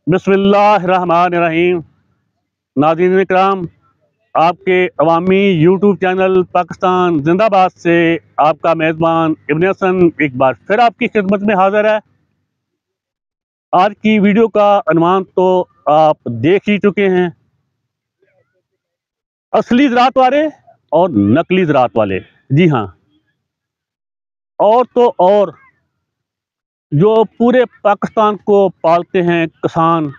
बिस्मिल्लाहिर्रहमानिर्रहीम। नाज़रीन इकराम, आपके अवामी यूट्यूब चैनल पाकिस्तान जिंदाबाद से आपका मेज़बान इब्न हसन एक बार फिर आपकी खिदमत में हाजिर है। आज की वीडियो का अनुमान तो आप देख ही चुके हैं, असली ज़राअत वाले और नकली ज़राअत वाले। जी हाँ, और तो और जो पूरे पाकिस्तान को पालते हैं किसान,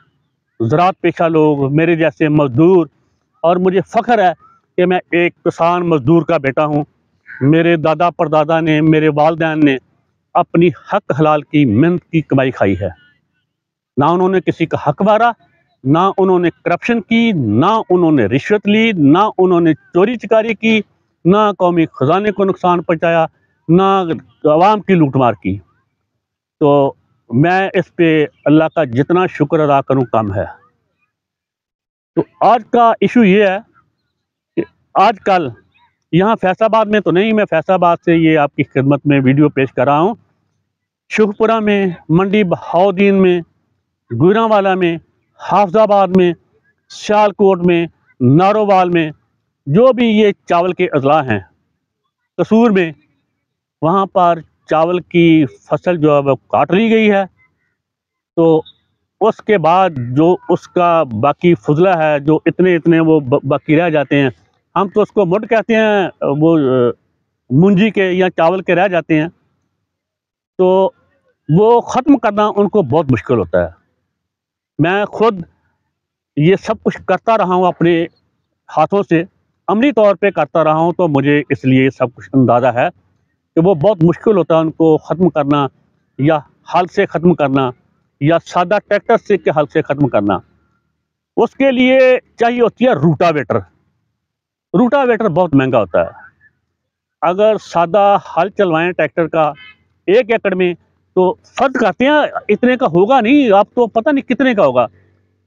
ज़राअत पेशा लोग, मेरे जैसे मज़दूर। और मुझे फ़ख्र है कि मैं एक किसान मज़दूर का बेटा हूँ। मेरे दादा परदादा ने, मेरे वालिदैन ने अपनी हक हलाल की मेहनत की कमाई खाई है। ना उन्होंने किसी का हक मारा, ना उन्होंने करप्शन की, ना उन्होंने रिश्वत ली, ना उन्होंने चोरी चकारी की, ना कौमी ख़जाने को नुकसान पहुँचाया, ना अवाम की लूटमार की। तो मैं इस पे अल्लाह का जितना शुक्र अदा करूँ कम है। तो आज का इशू ये है कि आजकल यहाँ फैसलाबाद में तो नहीं, मैं फैसलाबाद से ये आपकी खिदमत में वीडियो पेश कर रहा हूँ। शुखपुरा में, मंडी बहाउद्दीन में, गुजरांवाला में, हाफजाबाद में, सियालकोट में, नारोवाल में, जो भी ये चावल के अज़ला हैं, कसूर में, वहाँ पर चावल की फसल जो है वो काट ली गई है। तो उसके बाद जो उसका बाकी फुजला है, जो इतने इतने वो बाकी रह जाते हैं, हम तो उसको मुड कहते हैं, वो मुंजी के या चावल के रह जाते हैं, तो वो ख़त्म करना उनको बहुत मुश्किल होता है। मैं खुद ये सब कुछ करता रहा हूँ अपने हाथों से, अमली तौर पे करता रहा हूँ, तो मुझे इसलिए सब कुछ अंदाज़ा है कि वो बहुत मुश्किल होता है उनको ख़त्म करना, या हल से ख़त्म करना, या सादा ट्रैक्टर से के हल से ख़त्म करना। उसके लिए चाहिए होती है रूटावेटर। रूटावेटर बहुत महंगा होता है। अगर सादा हल चलवाएं ट्रैक्टर का 1 एकड़ में, तो फर्ज करते हैं इतने का होगा नहीं, आप तो पता नहीं कितने का होगा,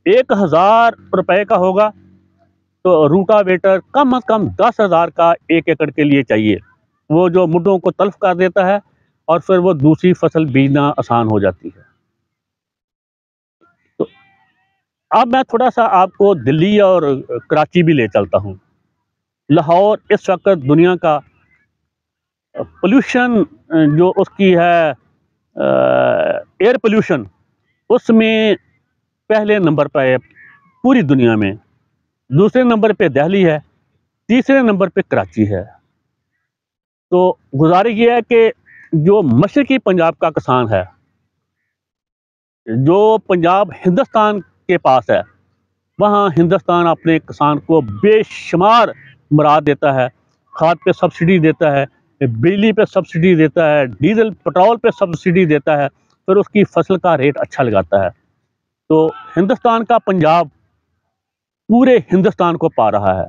1000 रुपए का होगा। तो रूटावेटर कम अज कम 10,000 का 1 एकड़ के लिए चाहिए। वो जो मुड्ढों को तल्फ कर देता है और फिर वो दूसरी फसल बीजना आसान हो जाती है। तो अब मैं थोड़ा सा आपको दिल्ली और कराची भी ले चलता हूँ। लाहौर इस वक्त दुनिया का पोल्यूशन जो उसकी है, एयर पोल्यूशन, उसमें पहले नंबर पर है पूरी दुनिया में। दूसरे नंबर पे दिल्ली है, तीसरे नंबर पे कराची है। तो गुजारिश ये है कि जो मशरकी पंजाब का किसान है, जो पंजाब हिंदुस्तान के पास है, वहाँ हिंदुस्तान अपने किसान को बेशुमार मुराद देता है। खाद पे सब्सिडी देता है, बिजली पे सब्सिडी देता है, डीजल पेट्रोल पे सब्सिडी देता है, फिर उसकी फसल का रेट अच्छा लगाता है। तो हिंदुस्तान का पंजाब पूरे हिंदुस्तान को पा रहा है।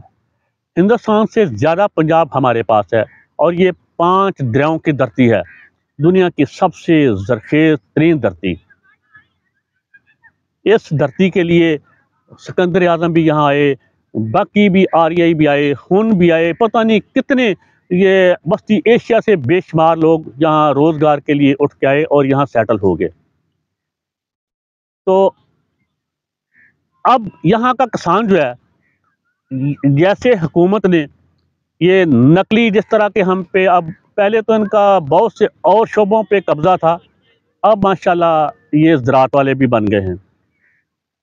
हिंदुस्तान से ज़्यादा पंजाब हमारे पास है, और ये 5 दरियाओं की धरती है, दुनिया की सबसे ज़रख़ेज़ तरीन धरती। इस धरती के लिए सिकंदर आज़म भी यहाँ आए, बाकी भी आर्यई भी आए, हुन भी आए, पता नहीं कितने ये वस्ती एशिया से बेशुमार लोग यहाँ रोज़गार के लिए उठ के आए और यहाँ सेटल हो गए। तो अब यहाँ का किसान जो है, जैसे हुकूमत ने ये नकली जिस तरह के हम पे, अब पहले तो इनका बहुत से और शोबों पे कब्ज़ा था, अब माशाल्लाह ये ज़राअत वाले भी बन गए हैं।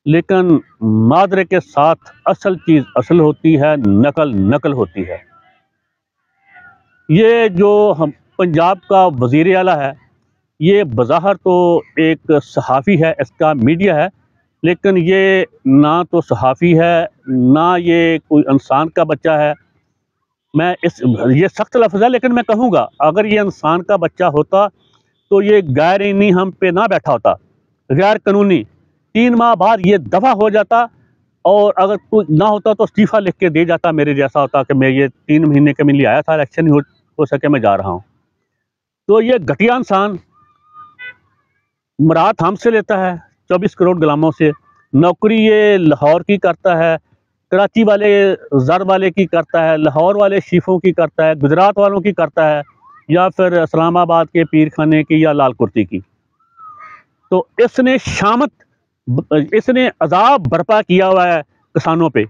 लेकिन मादरे के साथ असल चीज़ असल होती है, नकल नकल होती है। ये जो हम पंजाब का वज़ीर आला है, ये बज़ाहिर तो एक सहाफ़ी है, इसका मीडिया है, लेकिन ये ना तो सहाफ़ी है, ना ये कोई इंसान का बच्चा है। मैं इस ये सख्त लफ्ज़ है, लेकिन मैं कहूँगा अगर ये इंसान का बच्चा होता तो ये गैर-आइनी हम पे ना बैठा होता, गैर कानूनी 3 माह बाद ये दफ़ा हो जाता, और अगर कोई ना होता तो इस्तीफ़ा लिख के दे जाता, मेरे जैसा होता कि मैं ये 3 महीने के लिए आया था, इलेक्शन नहीं हो सके, मैं जा रहा हूँ। तो ये घटिया इंसान मुराद हमसे लेता है 24 करोड़ गुलामों से। नौकरी ये लाहौर की करता है, कराची वाले ज़र वाले की करता है, लाहौर वाले शीफों की करता है, गुजरात वालों की करता है, या फिर इस्लामाबाद के पीर खाने की या लाल कुर्ती की। तो इसने शामत इसने अजाब बर्पा किया हुआ है किसानों पे।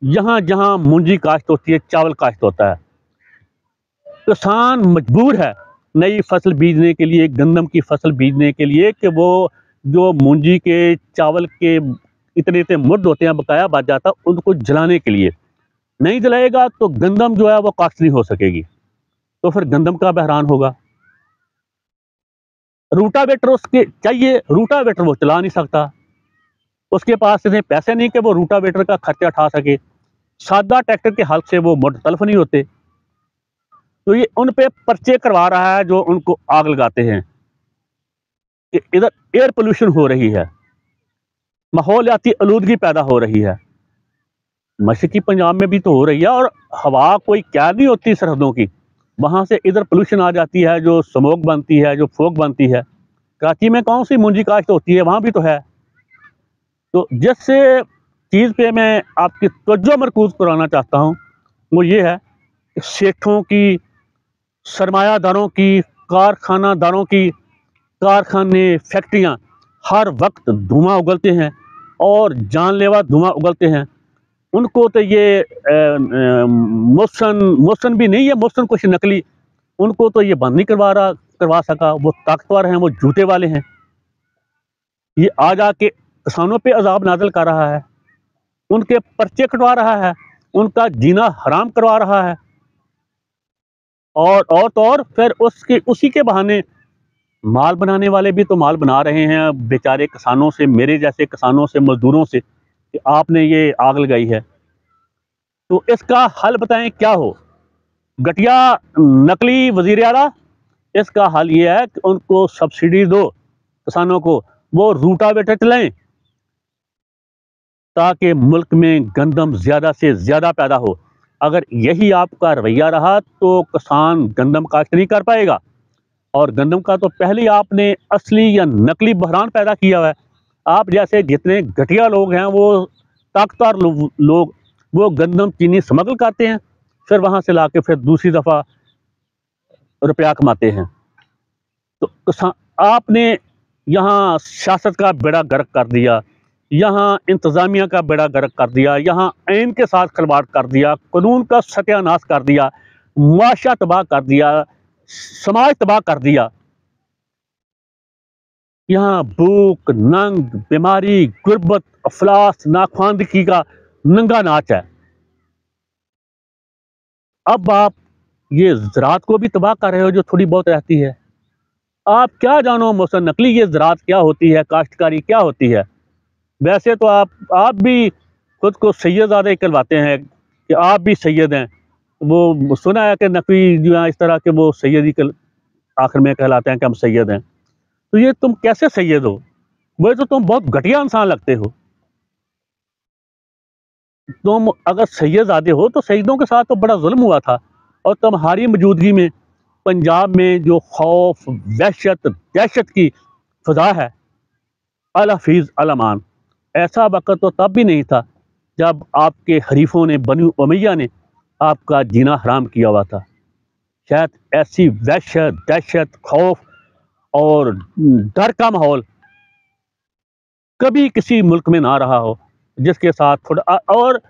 जहाँ जहाँ मूंजी काश्त होती है, चावल काश्त होता है, किसान मजबूर है नई फसल बीजने के लिए, गंदम की फसल बीजने के लिए, कि वो जो मूंजी के चावल के इतने इतने मुद्द होते हैं, बकाया बच जाता, उनको जलाने के लिए। नहीं जलाएगा तो गंदम जो है वो काश्त नहीं हो सकेगी, तो फिर गंदम का बहरान होगा। रूटावेटर उसके चाहिए, रूटावेटर वो चला नहीं सकता, उसके पास इतने पैसे नहीं कि वो रूटावेटर का खर्चा उठा सके। सादा ट्रैक्टर के हल से वो मुड़ तलफ नहीं होते। तो ये उन पे पर्चे करवा रहा है जो उनको आग लगाते हैं कि इधर एयर पोल्यूशन हो रही है, माहौलियाती आलूदगी पैदा हो रही है। मशरकी पंजाब में भी तो हो रही है, और हवा कोई कैद नहीं होती सरहदों की, वहां से इधर पोल्यूशन आ जाती है, जो स्मोक बनती है, जो फोक बनती है। कराची में कौन सी मुंजी काश्त होती है, वहां भी तो है। तो जिस चीज़ पे मैं आपकी तवज्जो मरकूज कराना चाहता हूँ वो ये है कि सेठों की, सरमायादारों की, कारखानादारों की, कारखाने, फैक्ट्रियाँ हर वक्त धुआं उगलते हैं और जानलेवा धुआं उगलते हैं। उनको तो ये मोशन मोशन भी नहीं है, मोशन कुछ नकली, उनको तो ये बंद नहीं करवा सका। वो ताकतवर हैं, वो जूते वाले हैं। ये आ जाके किसानों पे अजाब नाज़िल कर रहा है, उनके पर्चे कटवा रहा है, उनका जीना हराम करवा रहा है। और तो और फिर उसके उसी के बहाने माल बनाने वाले भी तो माल बना रहे हैं बेचारे किसानों से, मेरे जैसे किसानों से, मजदूरों से, कि आपने ये आग लगाई है। तो इसका हल बताएं क्या हो? घटिया नकली वजीर आला, इसका हल ये है कि उनको सब्सिडी दो किसानों को, वो रूटावेटर चलाएं ताकि मुल्क में गंदम ज़्यादा से ज़्यादा पैदा हो। अगर यही आपका रवैया रहा तो किसान गंदम काश्त नहीं कर पाएगा, और गंदम का तो पहले ही आपने असली या नकली बहरान पैदा किया हुआ है। आप जैसे जितने घटिया लोग हैं, वो ताकतवर लोग वो गंदम चीनी स्मगल करते हैं, फिर वहाँ से ला के फिर दूसरी दफ़ा रुपया कमाते हैं। तो किसान, आपने यहाँ सियासत का बेड़ा गर्क कर दिया, यहाँ इंतज़ामिया का बेड़ा गर्क कर दिया, यहाँ आइन के साथ खिलवाड़ कर दिया, कानून का सत्यानाश कर दिया, मुआशरा तबाह कर दिया, समाज तबाह कर दिया। यहाँ भूख, नंग, बीमारी, गुर्बत, अफलास, नाख्वानदगी का नंगा नाच है। अब आप ये ज़राअत को भी तबाह कर रहे हो जो थोड़ी बहुत रहती है। आप क्या जानो मौसम नकली ये ज़राअत क्या होती है, काश्तकारी क्या होती है। वैसे तो आप भी खुद को सैयद कहलवाते हैं कि आप भी सैयद हैं। वो सुना है कि नकली जो है इस तरह के वो सैयद ही आखिर में कहलाते हैं कि हम सैयद हैं। तो ये तुम कैसे सैयद हो? वही तो तुम बहुत घटिया इंसान लगते हो। तुम अगर सैयदजादे हो तो सैयदों के साथ तो बड़ा जुल्म हुआ था, और तुम्हारी मौजूदगी में पंजाब में जो खौफ, वहशत, दहशत की फ़ज़ा है, अल हफ़ीज़ अल अमान, ऐसा वक़्त तो तब भी नहीं था जब आपके हरीफों ने, बनी उमैया ने आपका जीना हराम किया हुआ था। शायद ऐसी वहशत, दहशत, खौफ और डर का माहौल कभी किसी मुल्क में ना रहा हो, जिसके साथ थोड़ा और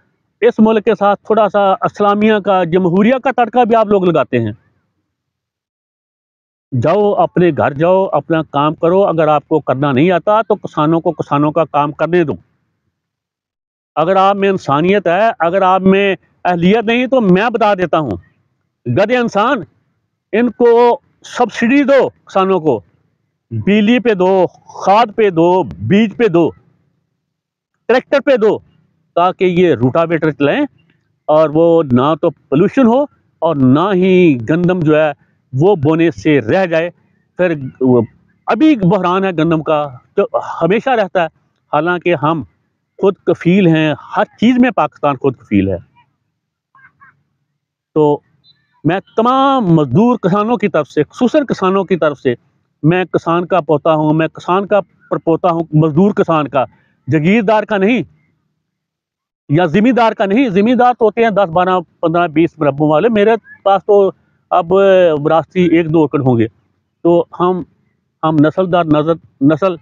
इस मुल्क के साथ थोड़ा-सा इस्लामिया का, जमहूरिया का तड़का भी आप लोग लगाते हैं। जाओ अपने घर जाओ, अपना काम करो, अगर आपको करना नहीं आता तो किसानों को किसानों का काम करने दो। अगर आप में इंसानियत है, अगर आप में अहलियत नहीं, तो मैं बता देता हूँ, गधे इंसान, इनको सब्सिडी दो किसानों को, बिजली पे दो, खाद पे दो, बीज पे दो, ट्रैक्टर पे दो, ताकि ये रूटावेटर चलाएं और वो ना तो पोल्यूशन हो और ना ही गंदम जो है वो बोने से रह जाए। फिर अभी बहरान है गंदम का, तो हमेशा रहता है, हालांकि हम खुद कफील हैं, हर चीज़ में पाकिस्तान खुद कफील है। तो मैं तमाम मजदूर किसानों की तरफ से, खुसूसन किसानों की तरफ से, मैं किसान का पोता हूँ, मैं किसान का परपोता हूँ, मजदूर किसान का, जागीरदार का नहीं या जिम्मेदार का नहीं। जिम्मेदार तो होते हैं 10, 12, 15, 20 मरब्बों वाले, मेरे पास तो अब विरासती 1-2 एकड़ होंगे। तो हम नस्लदार नस्ल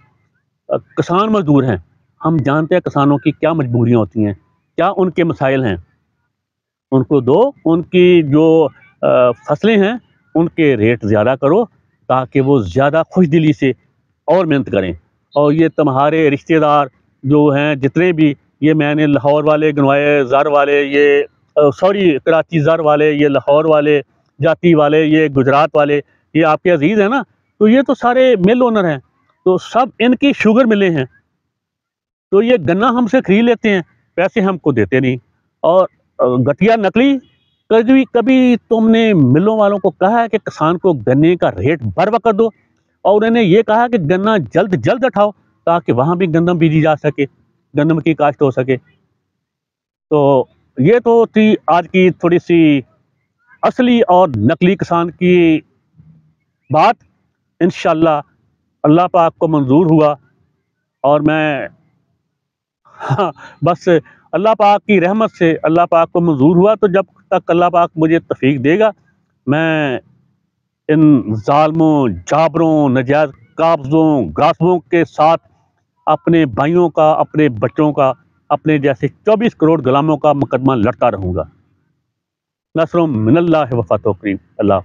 किसान मजदूर हैं। हम जानते हैं किसानों की क्या मजबूरियाँ होती हैं, क्या उनके मसाइल हैं। उनको दो, उनकी जो फसलें हैं, उनके रेट ज़्यादा करो ताकि वो ज़्यादा खुशदिली से और मेहनत करें। और ये तुम्हारे रिश्तेदार जो हैं जितने भी, ये मैंने लाहौर वाले गिनवाए, ज़र वाले, ये सॉरी कराची ज़र वाले, ये लाहौर वाले, जाती वाले, ये गुजरात वाले, ये आपके अज़ीज़ हैं ना, तो ये तो सारे मिल ओनर हैं, तो सब इनकी शुगर मिलें हैं। तो ये गन्ना हमसे खरीद लेते हैं, पैसे हमको देते नहीं। और घटिया नकली, कभी कभी तुमने मिलों वालों को कहा है कि किसान को गन्ने का रेट बर वक़्त दो, और उन्होंने ये कहा कि गन्ना जल्द जल्द उठाओ ताकि वहाँ भी गंदम बीजी जा सके, गंदम की काश्त हो सके। तो ये तो थी आज की थोड़ी-सी असली और नकली किसान की बात। इंशाअल्लाह अल्लाह पाक को मंज़ूर हुआ, और मैं हाँ, बस अल्लाह पाक की रहमत से अल्लाह पाक को मंज़ूर हुआ, तो जब तक अल्लाह पाक मुझे तौफ़ीक देगा, मैं इन ज़ालिमों, जाबरों, नाजायज़ काब्ज़ों, गासिबों के साथ अपने भाइयों का, अपने बच्चों का, अपने जैसे 24 करोड़ गुलामों का मुकदमा लड़ता रहूँगा। नस्रुम मिनल्लाहि व फतहुक़ क़रीब। अल्लाह